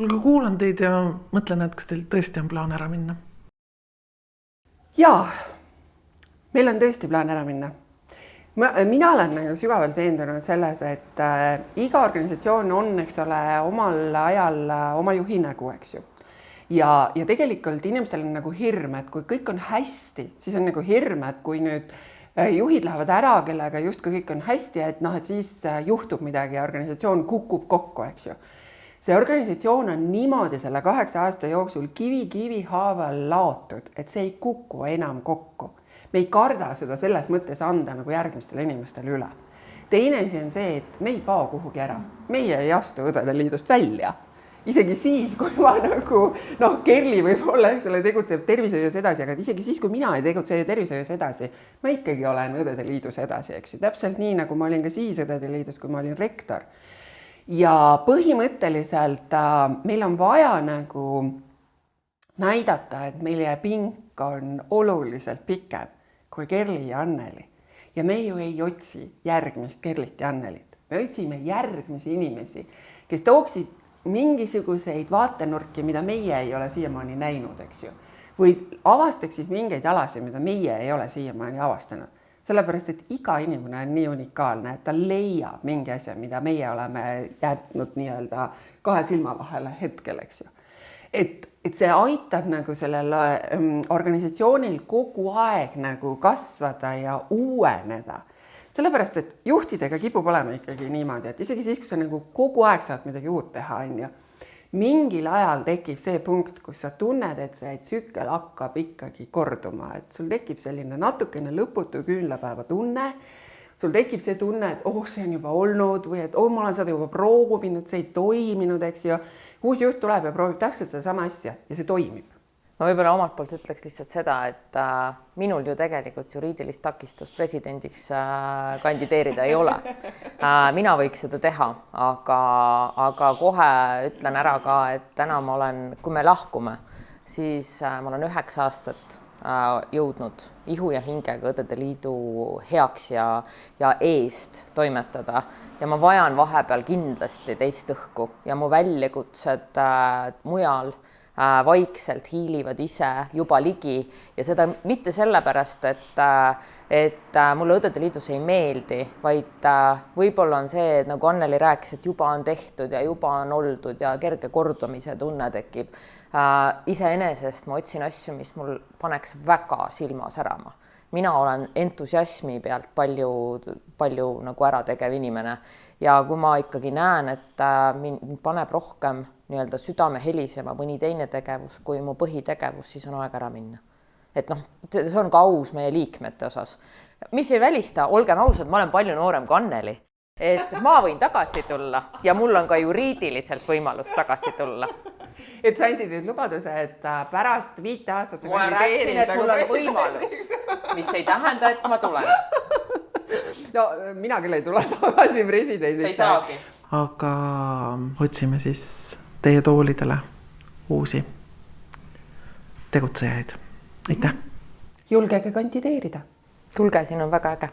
Aga kuulan teid ja mõtlen, et kas teil tõesti on plaan ära minna? Jaa, meil on tõesti plaan ära minna. Mina olen nagu sügavalt veendunud selles, et iga organisatsioon on, eks ole, omal ajal oma juhi nägu, eks ju. Ja tegelikult inimestel on nagu hirm, et kui kõik on hästi, siis on nagu hirm, et kui nüüd juhid lähevad ära, kellega justkui kõik on hästi, et siis juhtub midagi ja organisatsioon kukub kokku, eks ju. See organisatsioon on niimoodi selle 8 aasta jooksul kivi haaval laotud, et see ei kuku enam kokku. Me ei karda seda selles mõttes anda nagu järgmistele inimestele üle. Teine asi on see, et me ei kao kuhugi ära. Meie ei astu Õdede Liidust välja. Isegi siis, kui ma nagu, Kerli võib-olla, eks ole, tegutseb tervishoius edasi, aga isegi siis, kui mina ei tegutse tervishoius edasi, ma ikkagi olen Õdede Liidus edasi, eks ju. Täpselt nii, nagu ma olin ka siis Õdede Liidus, kui ma olin rektor. Ja põhimõtteliselt meil on vaja nagu näidata, et meie pink on oluliselt pikem kui Kerli ja Anneli. Ja me ju ei otsi järgmist Kerlit ja Annelit. Me otsime järgmisi inimesi, kes tooksid mingisuguseid vaatenurki, mida meie ei ole siiamaani näinud, eks ju. Või avastaksid mingeid alasid, mida meie ei ole siiamaani avastanud. Sellepärast, et iga inimene on nii unikaalne, et ta leiab mingi asja, mida meie oleme jätnud nii-öelda 2 silma vahele hetkel, eks ju. Et see aitab nagu sellel organisatsioonil kogu aeg nagu kasvada ja uueneda. Sellepärast, et juhtidega kipub olema ikkagi niimoodi, et isegi siis, kui sa nagu kogu aeg saad midagi uut teha, on ju, mingil ajal tekib see punkt, kus sa tunned, et see tsükkel hakkab ikkagi korduma, et sul tekib selline natukene lõputu küünlapäeva tunne, sul tekib see tunne, et see on juba olnud või et ma olen seda juba proovinud, see ei toiminud, eks ju. Uus juht tuleb ja proovib täpselt seda sama asja ja see toimib. Ma võib-olla omalt poolt ütleks lihtsalt seda, et minul ju tegelikult juriidilist takistust presidendiks kandideerida ei ole. Mina võiks seda teha, aga kohe ütlen ära ka, et täna ma olen, kui me lahkume, siis ma olen 9 aastat jõudnud ihu ja hingega Õdede Liidu heaks ja eest toimetada. Ja ma vajan vahepeal kindlasti teist õhku ja mu väljakutsed mujal vaikselt hiilivad ise juba ligi ja seda mitte sellepärast, et mulle Õdede Liidus ei meeldi, vaid võib-olla on see, et nagu Anneli rääkis, et juba on tehtud ja juba on oldud ja kerge kordumise tunne tekib. Iseenesest ma otsin asju, mis mul paneks väga silma särama. Mina olen entusiasmi pealt palju nagu ära tegev inimene ja kui ma ikkagi näen, et mind paneb rohkem nii-öelda südame helisema mõni teine tegevus kui mu põhitegevus, siis on aeg ära minna. Et see on ka aus meie liikmete osas. Mis ei välista, olgem ausad, ma olen palju noorem kui Anneli. Et ma võin tagasi tulla ja mul on ka juriidiliselt võimalus tagasi tulla. Et sa andsid nüüd lubaduse, et pärast 5 aastat ma rääksin, et mul on võimalus, mis ei tähenda, et ma tulen. No mina küll ei tule tagasi presidendiks. Sa ei saagi. Aga otsime siis teie toolidele uusi tegutsejaid. Aitäh! Julgege kandideerida. Tulge, siin on väga äge.